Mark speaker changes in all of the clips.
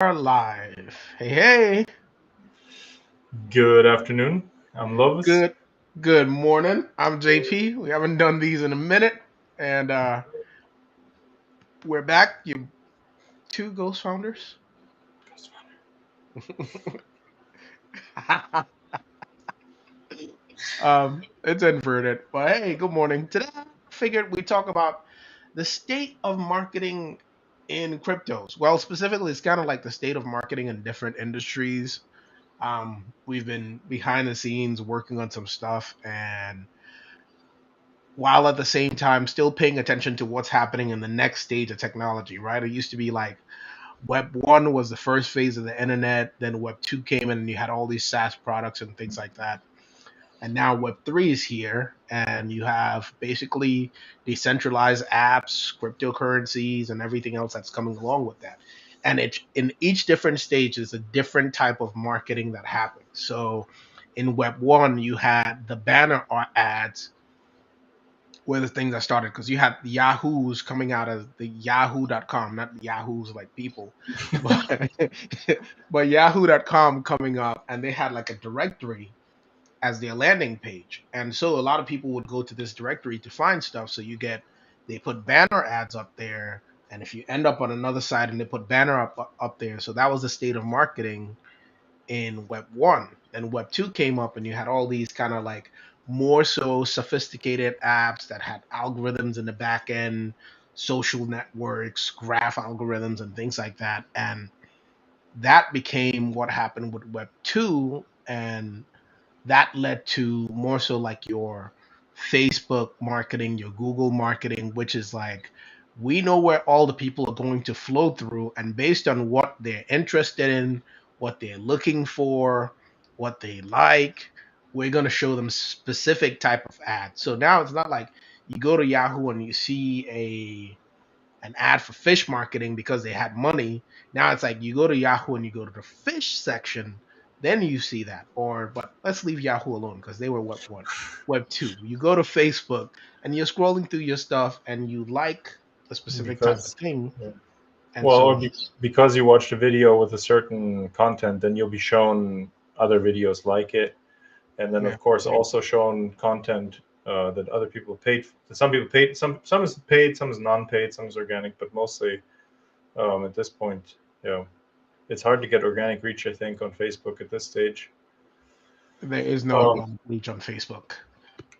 Speaker 1: Are live. Hey, hey.
Speaker 2: Good afternoon. I'm Lovis.
Speaker 1: Good good morning. I'm JP. We haven't done these in a minute. And we're back. You two ghost founders. It's inverted. But hey, good morning. Today I figured we talk about the state of marketing in cryptos. Well, specifically it's kind of like the state of marketing in different industries. We've been behind the scenes working on some stuff and while at the same time still paying attention to what's happening in the next stage of technology, right? It used to be like Web 1 was the first phase of the internet, then Web 2 came in and you had all these SaaS products and things like that. And now Web 3 is here and you have basically decentralized apps, cryptocurrencies, and everything else that's coming along with that. And it in each different stage is a different type of marketing that happens. So in Web 1, you had the banner ads were the things that started because you had the Yahoos coming out as the Yahoo.com, not the Yahoos like people, but but Yahoo.com coming up, and they had like a directory as their landing page, and so a lot of people would go to this directory to find stuff. So you get they put banner ads up there, and if you end up on another side and they put banner up there, so that was the state of marketing in Web 1. Then Web 2 came up and you had all these kind of like more so sophisticated apps that had algorithms in the back end, social networks, graph algorithms, and things like that. And that became what happened with Web 2. And that led to more so like your Facebook marketing, your Google marketing, which is like, we know where all the people are going to flow through, and based on what they're interested in, what they're looking for, what they like, we're going to show them specific type of ads. So now it's not like you go to Yahoo and you see an ad for fish marketing because they had money. Now it's like you go to Yahoo and you go to the fish section, then you see that. Or but let's leave Yahoo alone because they were Web 1. Web 2. You go to Facebook and you're scrolling through your stuff and you like a specific type of
Speaker 2: because,
Speaker 1: thing.
Speaker 2: yeah.
Speaker 1: And
Speaker 2: Well,
Speaker 1: so
Speaker 2: because you watched a video with a certain content, then you'll be shown other videos like it, and then
Speaker 1: yeah.
Speaker 2: of course also shown content that other people paid. Some people paid. Some is paid. Some is non-paid. Some is organic. But mostly at this point, you know, it's hard to get organic reach. I think on Facebook at this stage.
Speaker 1: There is no
Speaker 2: Um,
Speaker 1: organic reach on Facebook.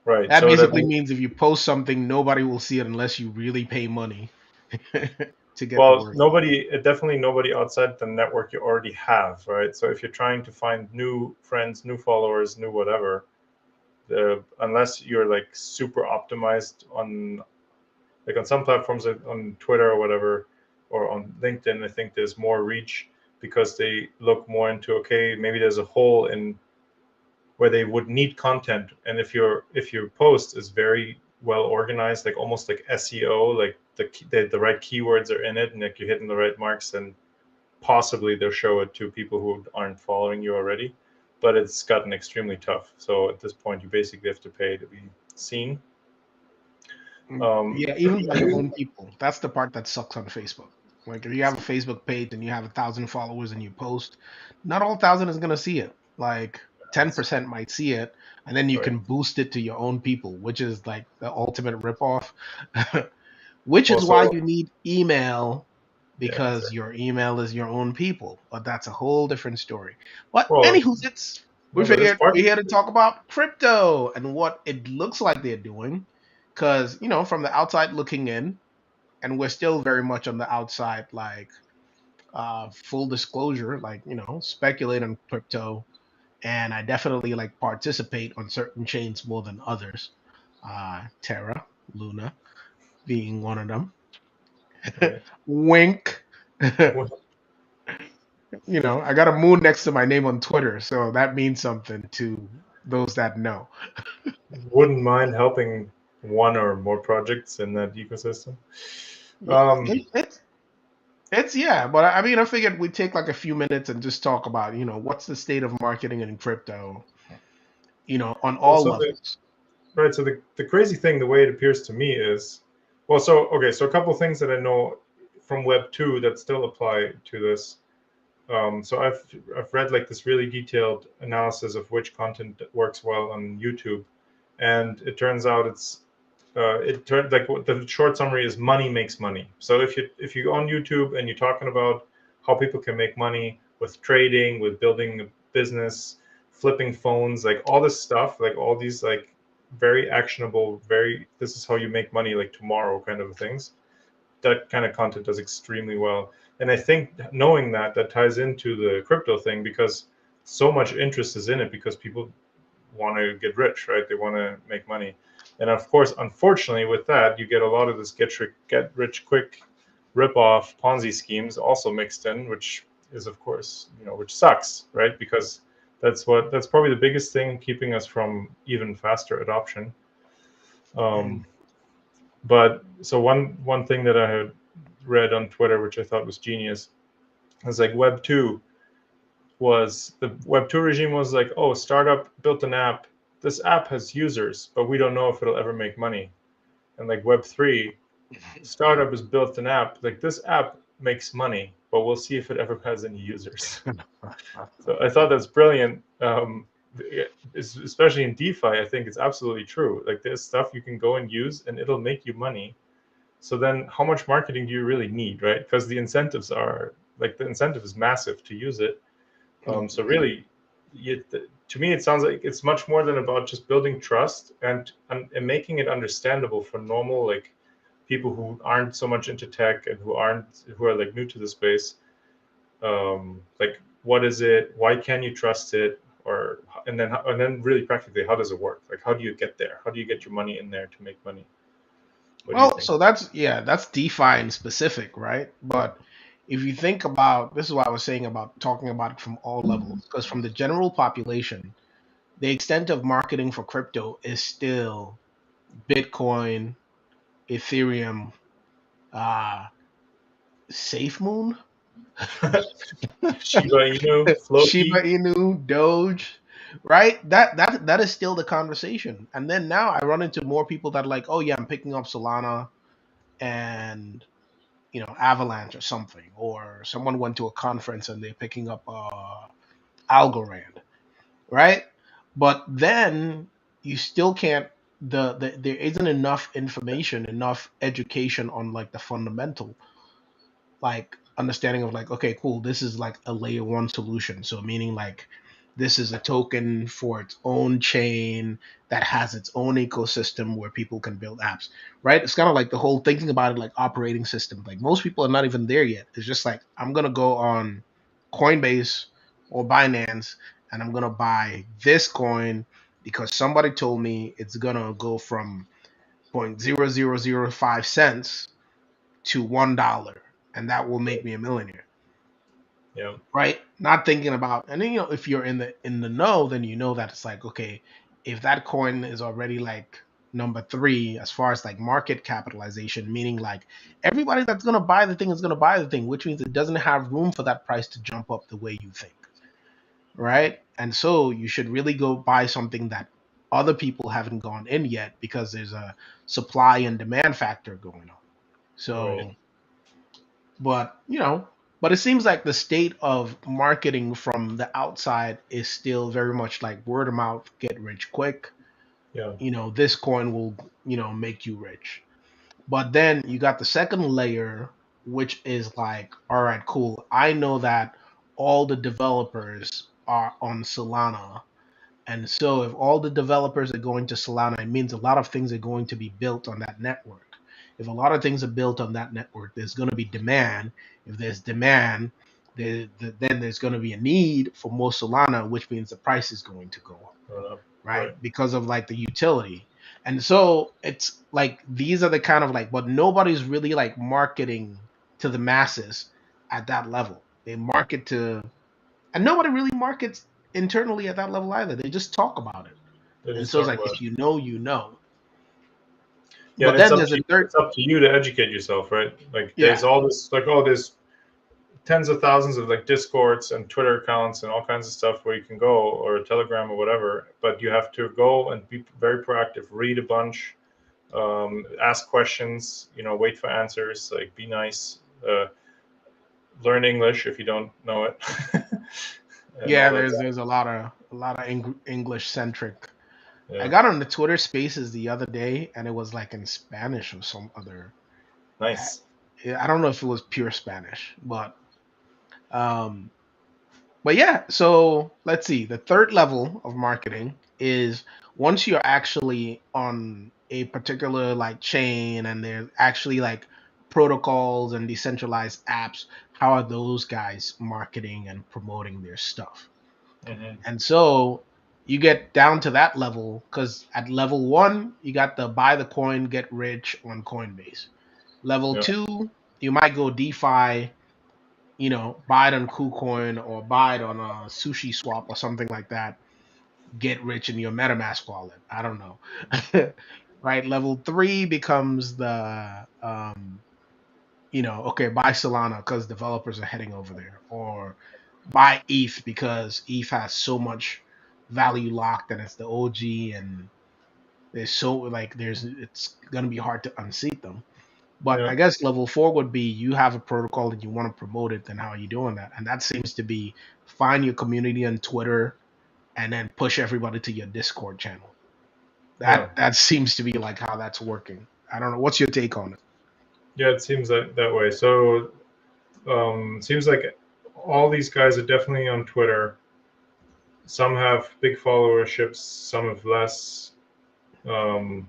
Speaker 2: right.
Speaker 1: That
Speaker 2: So that
Speaker 1: basically means if you post something, nobody will see it unless you really pay money to get the
Speaker 2: Well,
Speaker 1: word.
Speaker 2: nobody, definitely nobody outside the network you already have, right? So if you're trying to find new friends, new followers, new whatever, unless you're like super optimized on, like on some platforms, like on Twitter or whatever, or on LinkedIn, I think there's more reach because they look more into, okay, maybe there's a hole in where they would need content, and if your post is very well organized, like almost like SEO, like the right keywords are in it, and like you're hitting the right marks, then possibly they'll show it to people who aren't following you already. But it's gotten extremely tough. So at this point, you basically have to pay to be seen.
Speaker 1: Yeah, even by your own people. That's the part that sucks on Facebook. Like if you have a Facebook page and you have 1,000 followers and you post, not all 1,000 is gonna see it. Like 10% might see it, and then you
Speaker 2: Right.
Speaker 1: can boost it to your own people, which is like the ultimate ripoff. Which
Speaker 2: Well,
Speaker 1: is why
Speaker 2: so
Speaker 1: you need email
Speaker 2: yeah,
Speaker 1: because
Speaker 2: exactly.
Speaker 1: your email is your own people. But that's a whole different story. But
Speaker 2: Well,
Speaker 1: anywho's it's we
Speaker 2: no, but it's
Speaker 1: figured
Speaker 2: part.
Speaker 1: we're here to talk about crypto and what it looks like they're doing. Because, from the outside looking in, and we're still very much on the outside, like full disclosure, like, speculate on crypto. And I definitely like participate on certain chains more than others. Terra, Luna being one of them.
Speaker 2: Right.
Speaker 1: Wink.
Speaker 2: Well,
Speaker 1: I got a moon next to my name on Twitter, so that means something to those that know.
Speaker 2: wouldn't mind helping one or more projects in that ecosystem.
Speaker 1: Yeah,
Speaker 2: Um,
Speaker 1: it's yeah, but I mean, I figured we'd take like a few minutes and just talk about, what's the state of marketing in crypto, on
Speaker 2: well,
Speaker 1: all
Speaker 2: so
Speaker 1: levels.
Speaker 2: right. So the crazy thing, the way it appears to me is, so okay. So a couple of things that I know from Web 2 that still apply to this. So I've read like this really detailed analysis of which content works well on YouTube, and it turns out it turned like the short summary is money makes money. So if you go on YouTube and you're talking about how people can make money with trading, with building a business, flipping phones, like all this stuff, like all these like very actionable, very this is how you make money like tomorrow kind of things. That kind of content does extremely well. And I think knowing that ties into the crypto thing because so much interest is in it because people want to get rich, right? They want to make money. And of course, unfortunately, with that, you get a lot of this get rich quick rip off Ponzi schemes also mixed in, which is of course, which sucks, right? Because that's probably the biggest thing keeping us from even faster adoption. But so one thing that I had read on Twitter, which I thought was genius, was like the Web 2 regime was like, oh, startup built an app. This app has users, but we don't know if it'll ever make money. And like Web 3, startup has built an app. Like this app makes money, but we'll see if it ever has any users. So I thought that's brilliant. Especially in DeFi, I think it's absolutely true. Like there's stuff you can go and use and it'll make you money. So then how much marketing do you really need, right? Because the incentives are like the incentive is massive to use it. So really, to me, it sounds like it's much more than about just building trust and making it understandable for normal like people who aren't so much into tech and who are like new to the space. Like what is it? Why can you trust it? Or and then really practically, how does it work? Like how do you get there? How do you get your money in there to make money? What do you
Speaker 1: Well,
Speaker 2: think?
Speaker 1: so that's DeFi in specific, right? But if you think about this is what I was saying about talking about it from all levels, because from the general population, the extent of marketing for crypto is still Bitcoin, Ethereum, uh, SafeMoon,
Speaker 2: Shiba Inu,
Speaker 1: Shiba
Speaker 2: Floki.
Speaker 1: Inu, Doge, right? That is still the conversation. And then now I run into more people that are like, oh yeah, I'm picking up Solana and Avalanche or something, or someone went to a conference and they're picking up Algorand, right? But then you still can't. There isn't enough information, enough education on like the fundamental, like understanding of like, okay, cool, this is like a layer one solution. So meaning like this is a token for its own chain that has its own ecosystem where people can build apps, right? It's kind of like the whole thinking about it like operating system. Like most people are not even there yet. It's just like I'm gonna go on Coinbase or Binance and I'm gonna buy this coin because somebody told me it's gonna go from 0.0005 cents to $1, and that will make me a millionaire,
Speaker 2: Yeah.
Speaker 1: right? Not thinking about, and then if you're in the know, then you know that it's like, okay, if that coin is already like number three as far as like market capitalization, meaning like everybody that's gonna buy the thing is gonna buy the thing, which means it doesn't have room for that price to jump up the way you think, right? And so you should really go buy something that other people haven't gone in yet because there's a supply and demand factor going on.
Speaker 2: Right.
Speaker 1: So but but it seems like the state of marketing from the outside is still very much like word of mouth, get rich quick.
Speaker 2: Yeah.
Speaker 1: This coin will make you rich. But then you got the second layer, which is like, all right, cool, I know that all the developers are on Solana, and so if all the developers are going to Solana, it means a lot of things are going to be built on that network. If a lot of things are built on that network, there's going to be demand. If there's demand, then there's going to be a need for more Solana, which means the price is going to go up, right?
Speaker 2: Right.
Speaker 1: Because of like the utility. And so it's like these are the kind of like, but nobody's really like marketing to the masses at that level. They market to, and nobody really markets internally at that level either. They just talk about it.
Speaker 2: They
Speaker 1: And
Speaker 2: just
Speaker 1: so it's
Speaker 2: talk
Speaker 1: like
Speaker 2: about
Speaker 1: if
Speaker 2: it.
Speaker 1: you know, you know.
Speaker 2: Yeah,
Speaker 1: But
Speaker 2: and it's
Speaker 1: then
Speaker 2: up
Speaker 1: there's
Speaker 2: to
Speaker 1: a
Speaker 2: you.
Speaker 1: third,
Speaker 2: It's up to you to educate yourself, right? Like
Speaker 1: yeah.
Speaker 2: there's all this, like oh, there's tens of thousands of like Discords and Twitter accounts and all kinds of stuff where you can go or Telegram or whatever, but you have to go and be very proactive, read a bunch, ask questions, wait for answers, like be nice. learn English if you don't know it, and
Speaker 1: Yeah,
Speaker 2: all that
Speaker 1: there's
Speaker 2: stuff.
Speaker 1: there's a lot of English centric. I
Speaker 2: Yeah,
Speaker 1: got on the Twitter Spaces the other day, and it was like in Spanish or some other.
Speaker 2: nice.
Speaker 1: I don't know if it was pure Spanish, um, but yeah. So let's see. The third level of marketing is once you're actually on a particular like chain, and there's actually like protocols and decentralized apps. How are those guys marketing and promoting their stuff?
Speaker 2: Hmm.
Speaker 1: And so you get down to that level because at level one, you got the buy the coin, get rich on Coinbase. Level
Speaker 2: Yeah,
Speaker 1: two, you might go DeFi, buy it on KuCoin or buy it on a Sushi Swap or something like that. Get rich in your MetaMask wallet. I don't know. Right. Level three becomes okay, buy Solana because developers are heading over there, or buy ETH because ETH has so much value locked and it's the OG, and it's gonna be hard to unseat them. But
Speaker 2: yeah.
Speaker 1: I guess level four would be you have a protocol and you want to promote it, then how are you doing that? And that seems to be find your community on Twitter and then push everybody to your Discord channel.
Speaker 2: Yeah.
Speaker 1: That seems to be like how that's working. I don't know. What's your take on it?
Speaker 2: Yeah, it seems that way. So, seems like all these guys are definitely on Twitter. Some have big followerships, some have less. Um,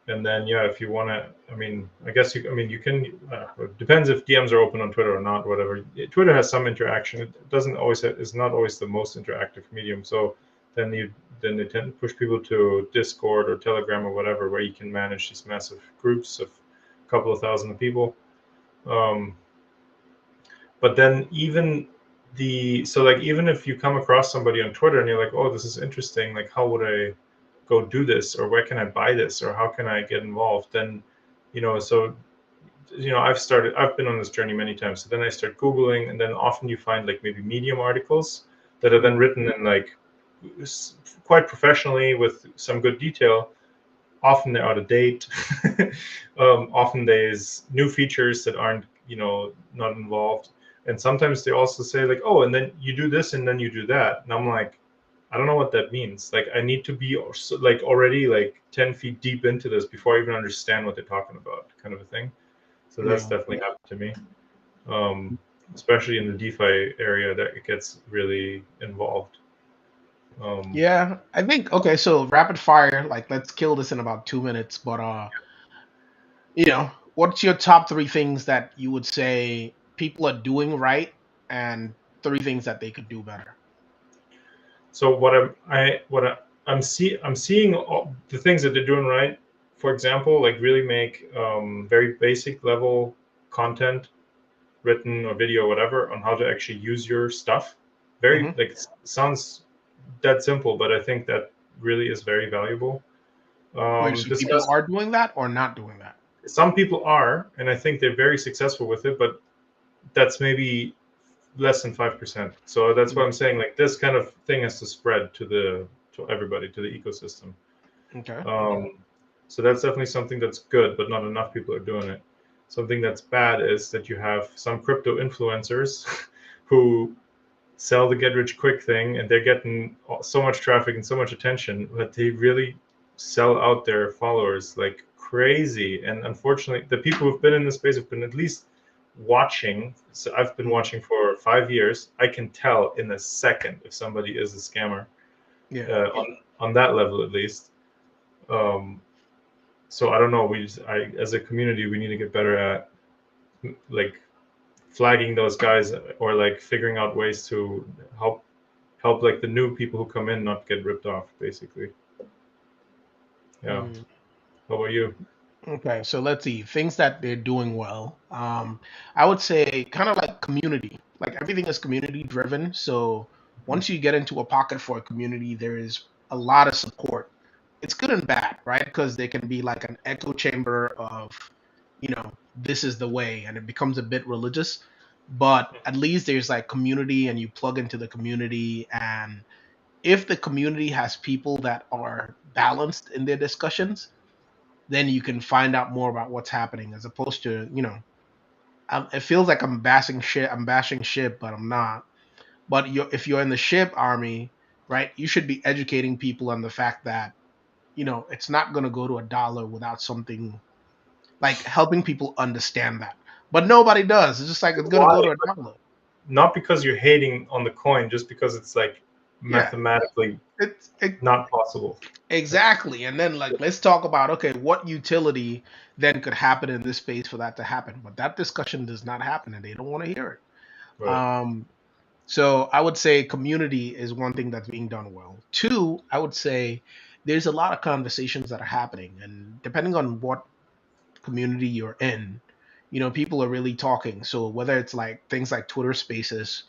Speaker 2: and then, yeah, if you want to, I mean, I guess you, I mean, you can. It depends if DMs are open on Twitter or not. Whatever. Twitter has some interaction. It doesn't always. It's not always the most interactive medium. So then then they tend to push people to Discord or Telegram or whatever, where you can manage these massive groups of a couple of thousand people. Um, but then even even if you come across somebody on Twitter and you're like, oh, this is interesting, like how would I go do this, or where can I buy this, or how can I get involved? Then, so I've been on this journey many times. So then I start Googling, and then often you find like maybe Medium articles that are then
Speaker 1: Mm,
Speaker 2: written in like quite professionally with some good detail. Often they're out of date. Often there's new features that aren't, not involved. And sometimes they also say like, oh, and then you do this and then you do that. And I'm like, I don't know what that means. Like, I need to be like already like 10 feet deep into this before I even understand what they're talking about, kind of a thing. So that's
Speaker 1: yeah.
Speaker 2: definitely happened to me. Um, Especially in the DeFi area, that it gets really involved. Um,
Speaker 1: Yeah, I think okay, so rapid fire, like let's kill this in about 2 minutes, but what's your top three things that you would say people are doing right and three things that they could do better?
Speaker 2: So I'm seeing all the things that they're doing right. For example, like really make very basic level content, written or video, or whatever, on how to actually use your stuff. Very
Speaker 1: Hmm.
Speaker 2: like sounds that simple, but I think that really is very valuable.
Speaker 1: Wait, so people
Speaker 2: Discuss.
Speaker 1: are doing that or not doing that?
Speaker 2: Some people are, and I think they're very successful with it, but that's maybe less than 5%. So that's why I'm
Speaker 1: Mm,
Speaker 2: saying like this kind of thing has to spread to everybody, to the ecosystem.
Speaker 1: okay.
Speaker 2: Um, so that's definitely something that's good, but not enough people are doing it. Something that's bad is that you have some crypto influencers who sell the get rich quick thing, and they're getting so much traffic and so much attention, but they really sell out their followers like crazy. And unfortunately, the people who've been in the space have been at least watching. So I've been
Speaker 1: Mm,
Speaker 2: watching for 5 years. I can tell in a second if somebody is a scammer,
Speaker 1: yeah.
Speaker 2: on that level at least. Um, so I don't know. As a community, we need to get better at like flagging those guys, or like figuring out ways to help like the new people who come in not get ripped off, basically. Yeah.
Speaker 1: Mm,
Speaker 2: How about you?
Speaker 1: okay, so let's see things that they're doing well. I would say kind of like community. Like everything is community driven. So once you get into a pocket for a community, there is a lot of support. It's good and bad, right? Because they can be like an echo chamber of, this is the way, and it becomes a bit religious. But at least there's like community, and you plug into the community. And if the community has people that are balanced in their discussions, then you can find out more about what's happening as opposed to, it feels like I'm bashing shit. I'm bashing shit, but I'm not. But if you're in the ship army, right, you should be educating people on the fact that it's not going to go to a dollar without something like helping people understand that. But nobody does. It's just like it's going to
Speaker 2: Why?
Speaker 1: go to a dollar.
Speaker 2: Not because you're hating on the coin, just because it's like
Speaker 1: Yeah,
Speaker 2: mathematically
Speaker 1: it
Speaker 2: not possible.
Speaker 1: exactly. And then like let's talk about okay, what utility then could happen in this space for that to happen. But that discussion does not happen, and they don't want to hear it.
Speaker 2: Right.
Speaker 1: So I would say community is one thing that's being done well. Two, I would say there's a lot of conversations that are happening, and depending on what community you're in, people are really talking. So whether it's like things like Twitter Spaces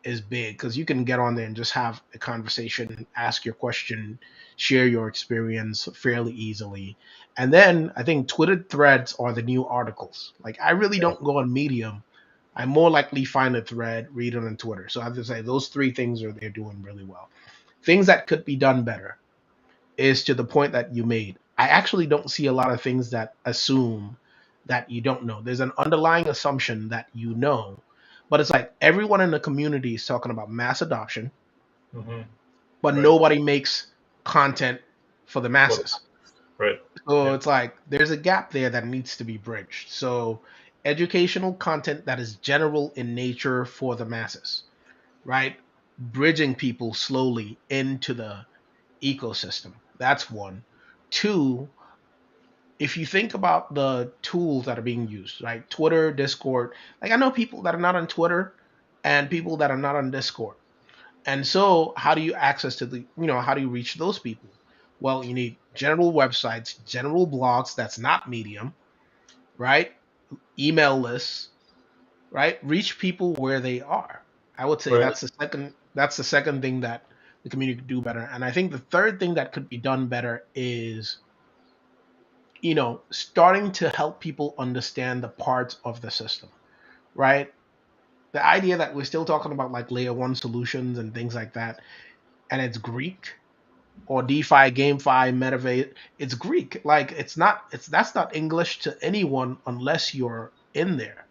Speaker 1: is big because you can get on there and just have a conversation, ask your question, share your experience fairly easily. And then I think Twitter threads are the new articles. Like I really
Speaker 2: Yeah.
Speaker 1: don't go on Medium. I more likely find a thread, read it on Twitter. So I have to say those three things are they're doing really well. Things that could be done better is to the point that you made. I actually don't see a lot of things that assume that you don't know. There's an underlying assumption that you know, but it's like everyone in the community is talking about mass adoption,
Speaker 2: Hmm.
Speaker 1: but
Speaker 2: Right.
Speaker 1: nobody makes content for the
Speaker 2: Well,
Speaker 1: masses.
Speaker 2: right.
Speaker 1: So
Speaker 2: Yeah.
Speaker 1: it's like there's a gap there that needs to be bridged. So educational content that is general in nature for the masses, right? Bridging people slowly into the ecosystem. That's one. Two, if you think about the tools that are being used, right? Twitter, Discord. Like I know people that are not on Twitter and people that are not on Discord. And so how do you access to how do you reach those people? Well, you need general websites, general blogs that's not Medium, right? Email lists, right? Reach people where they are. I would say
Speaker 2: Right.
Speaker 1: that's the second thing that the community could do better. And I think the third thing that could be done better is starting to help people understand the parts of the system, right? The idea that we're still talking about like layer one solutions and things like that, and it's Greek or DeFi, GameFi, Metavate, it's Greek. Like that's not English to anyone unless you're in there.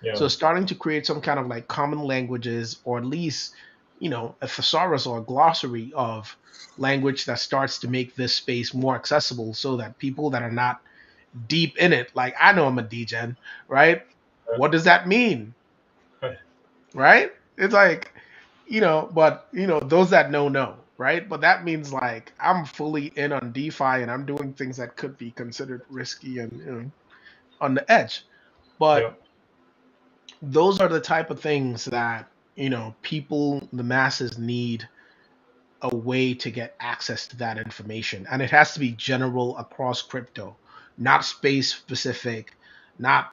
Speaker 2: Yeah.
Speaker 1: So starting to create some kind of like common languages or at least, a thesaurus or a glossary of language that starts to make this space more accessible so that people that are not deep in it. Like I know I'm a degen, right?
Speaker 2: Right.
Speaker 1: What does that mean?
Speaker 2: Right.
Speaker 1: Right? It's like, but those that know, right? But that means like I'm fully in on DeFi and I'm doing things that could be considered risky and on the edge.
Speaker 2: Yeah.
Speaker 1: But those are the type of things that, people, the masses need a way to get access to that information. And it has to be general across crypto, not space specific, not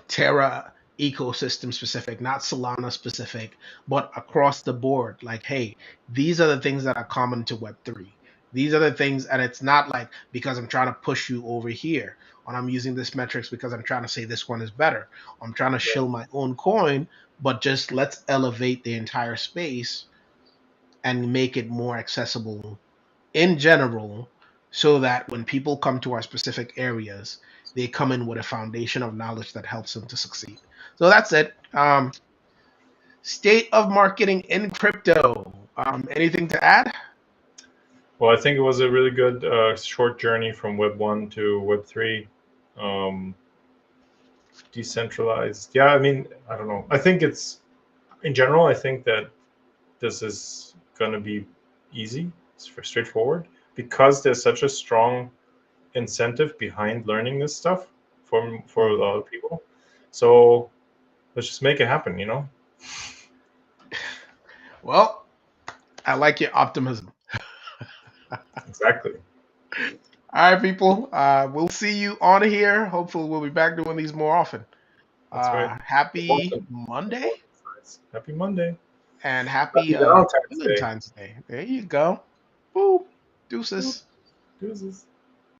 Speaker 1: Terra ecosystem specific, not Solana specific, but across the board. Like, hey, these are the things that are common to Web3. These are the things, and it's not like because I'm trying to push you over here, or I'm using this metrics because I'm trying to say this one is better. I'm trying to shill my own coin, but just let's elevate the entire space and make it more accessible in general so that when people come to our specific areas, they come in with a foundation of knowledge that helps them to succeed. So that's it. State of marketing in crypto. Anything to add?
Speaker 2: Well, I think it was a really good short journey from Web 1 to Web 3. Um, Decentralized. Yeah, I mean, I don't know. I think it's, in general, I think that this is going to be easy, it's straightforward, because there's such a strong incentive behind learning this stuff for a
Speaker 1: Hmm.
Speaker 2: lot of people. So let's just make it happen, you know?
Speaker 1: Well, I like your optimism.
Speaker 2: Exactly.
Speaker 1: All right, people. We'll see you on here. Hopefully, we'll be back doing these more often.
Speaker 2: That's right.
Speaker 1: Happy
Speaker 2: Welcome.
Speaker 1: Monday
Speaker 2: Happy Monday.
Speaker 1: and happy
Speaker 2: Happy Valentine's Day.
Speaker 1: Valentine's Day. There you go. Boop. Deuces.
Speaker 2: Deuces.